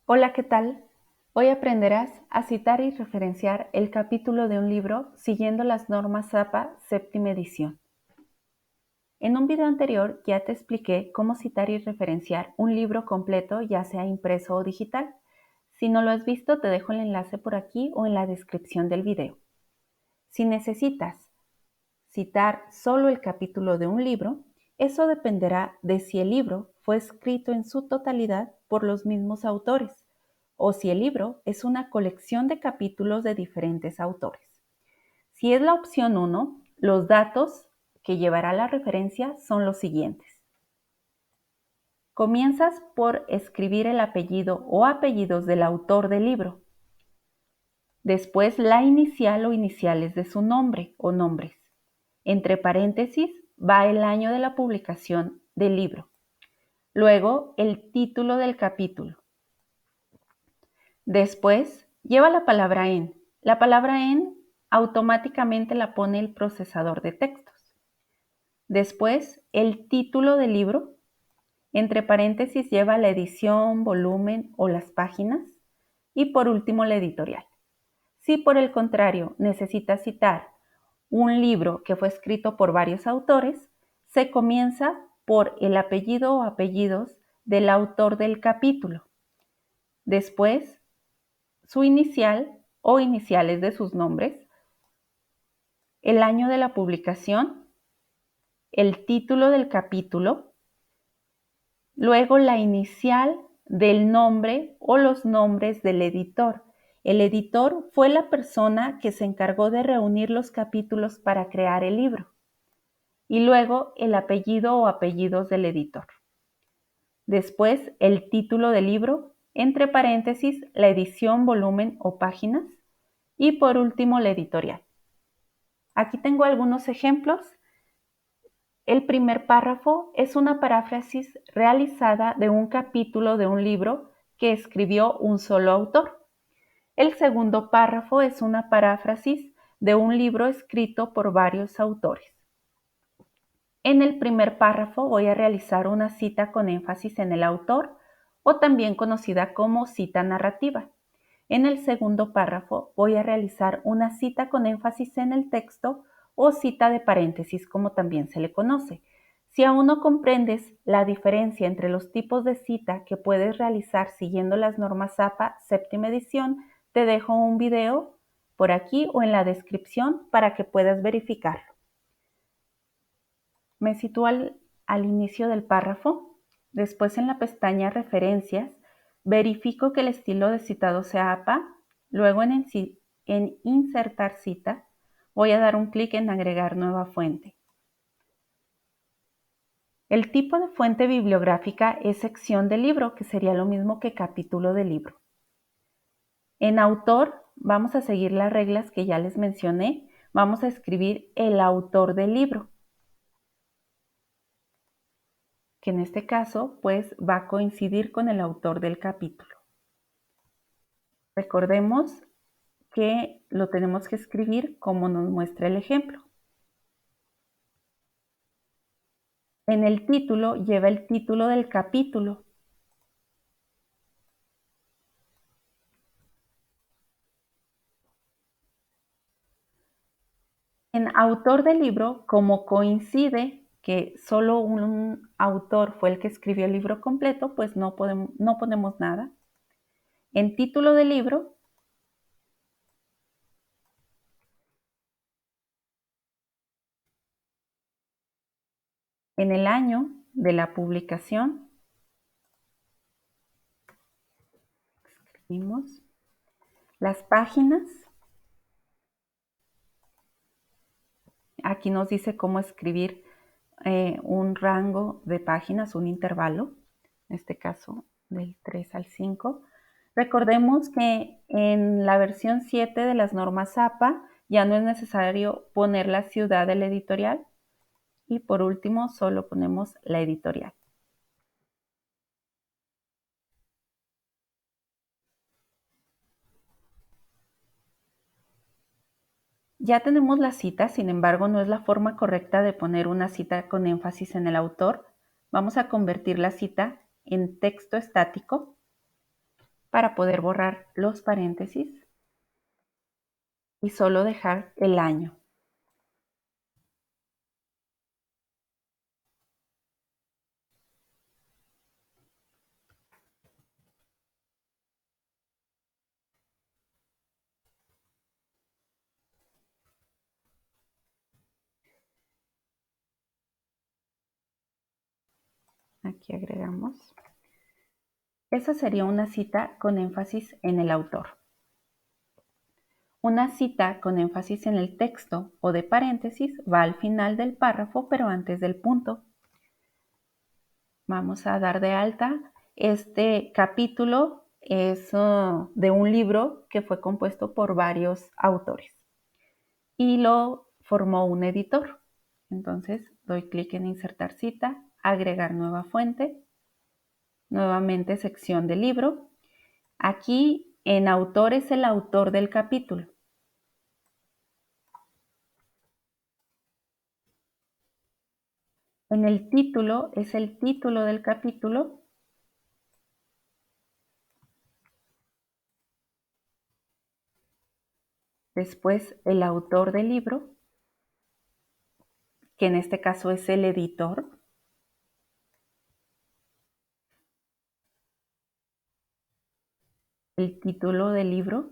Hola, ¿qué tal? Hoy aprenderás a citar y referenciar el capítulo de un libro siguiendo las normas APA séptima edición. En un video anterior ya te expliqué cómo citar y referenciar un libro completo, ya sea impreso o digital. Si no lo has visto, te dejo el enlace por aquí o en la descripción del video. Si necesitas citar solo el capítulo de un libro, eso dependerá de si el libro fue escrito en su totalidad por los mismos autores o si el libro es una colección de capítulos de diferentes autores. Si es la opción 1, los datos que llevará la referencia son los siguientes. Comienzas por escribir el apellido o apellidos del autor del libro. Después la inicial o iniciales de su nombre o nombres. Entre paréntesis va el año de la publicación del libro. Luego el título del capítulo. Después lleva la palabra en. La palabra en automáticamente la pone el procesador de textos. Después el título del libro. Entre paréntesis lleva la edición, volumen o las páginas. Y por último la editorial. Si por el contrario necesitas citar un libro que fue escrito por varios autores, se comienza por el apellido o apellidos del autor del capítulo. Después, su inicial o iniciales de sus nombres, el año de la publicación, el título del capítulo, luego la inicial del nombre o los nombres del editor. El editor fue la persona que se encargó de reunir los capítulos para crear el libro. Y luego el apellido o apellidos del editor. Después el título del libro, entre paréntesis la edición, volumen o páginas y por último la editorial. Aquí tengo algunos ejemplos. El primer párrafo es una paráfrasis realizada de un capítulo de un libro que escribió un solo autor. El segundo párrafo es una paráfrasis de un libro escrito por varios autores. En el primer párrafo voy a realizar una cita con énfasis en el autor o también conocida como cita narrativa. En el segundo párrafo voy a realizar una cita con énfasis en el texto o cita de paréntesis como también se le conoce. Si aún no comprendes la diferencia entre los tipos de cita que puedes realizar siguiendo las normas APA séptima edición, te dejo un video por aquí o en la descripción para que puedas verificarlo. Me sitúo al inicio del párrafo, después en la pestaña Referencias, verifico que el estilo de citado sea APA, luego en Insertar cita, voy a dar un clic en Agregar nueva fuente. El tipo de fuente bibliográfica es sección del libro, que sería lo mismo que capítulo del libro. En autor vamos a seguir las reglas que ya les mencioné, vamos a escribir el autor del libro, que en este caso pues va a coincidir con el autor del capítulo. Recordemos que lo tenemos que escribir como nos muestra el ejemplo. En el título lleva el título del capítulo. En autor del libro, como coincide que solo un autor fue el que escribió el libro completo, pues no ponemos nada. En título del libro, en el año de la publicación, escribimos las páginas. Aquí nos dice cómo escribir un rango de páginas, un intervalo, en este caso del 3 al 5. Recordemos que en la versión 7 de las normas APA ya no es necesario poner la ciudad de la editorial y por último solo ponemos la editorial. Ya tenemos la cita, sin embargo no es la forma correcta de poner una cita con énfasis en el autor. Vamos a convertir la cita en texto estático. para poder borrar los paréntesis y solo dejar el año. Aquí agregamos. Esa sería una cita con énfasis en el autor. Una cita con énfasis en el texto o de paréntesis va al final del párrafo, pero antes del punto. Vamos a dar de alta. Este capítulo es de un libro que fue compuesto por varios autores y lo formó un editor. Entonces doy clic en insertar cita, agregar nueva fuente, nuevamente sección de libro. Aquí en autor es el autor del capítulo. En el título es el título del capítulo. Después el autor del libro, que en este caso es el editor. El título del libro.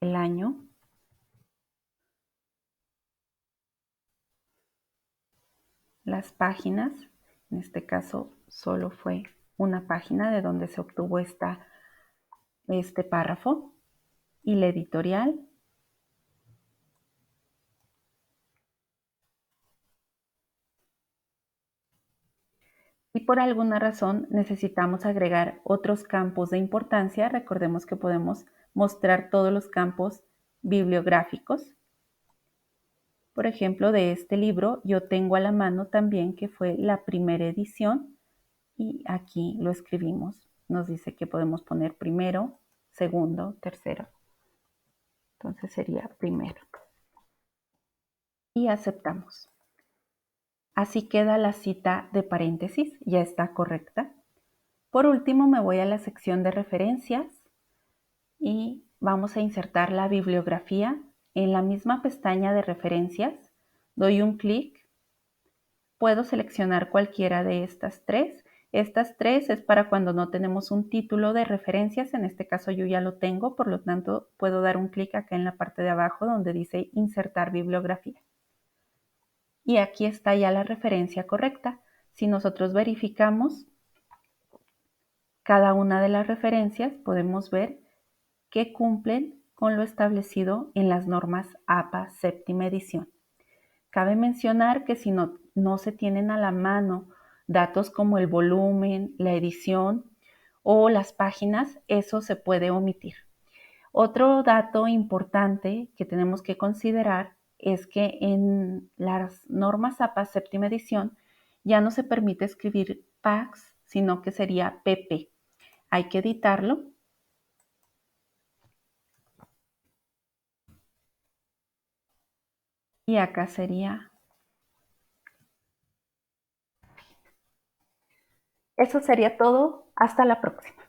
El año. Las páginas. En este caso solo fue una página de donde se obtuvo este párrafo. Y la editorial. Y por alguna razón necesitamos agregar otros campos de importancia. Recordemos que podemos mostrar todos los campos bibliográficos. Por ejemplo, de este libro yo tengo a la mano también que fue la primera edición y aquí lo escribimos. Nos dice que podemos poner primero, segundo, tercero. Entonces sería primero. Y aceptamos. Así queda la cita de paréntesis, ya está correcta. Por último me voy a la sección de referencias y vamos a insertar la bibliografía. En la misma pestaña de referencias doy un clic. Puedo seleccionar cualquiera de estas tres. Estas tres es para cuando no tenemos un título de referencias. En este caso yo ya lo tengo, por lo tanto puedo dar un clic acá en la parte de abajo donde dice insertar bibliografía. Y aquí está ya la referencia correcta. Si nosotros verificamos cada una de las referencias, podemos ver que cumplen con lo establecido en las normas APA séptima edición. Cabe mencionar que si no se tienen a la mano datos como el volumen, la edición o las páginas, eso se puede omitir. Otro dato importante que tenemos que considerar es que en las normas APA séptima edición ya no se permite escribir PAX, sino que sería PP. Hay que editarlo. Y acá sería. Eso sería todo. Hasta la próxima.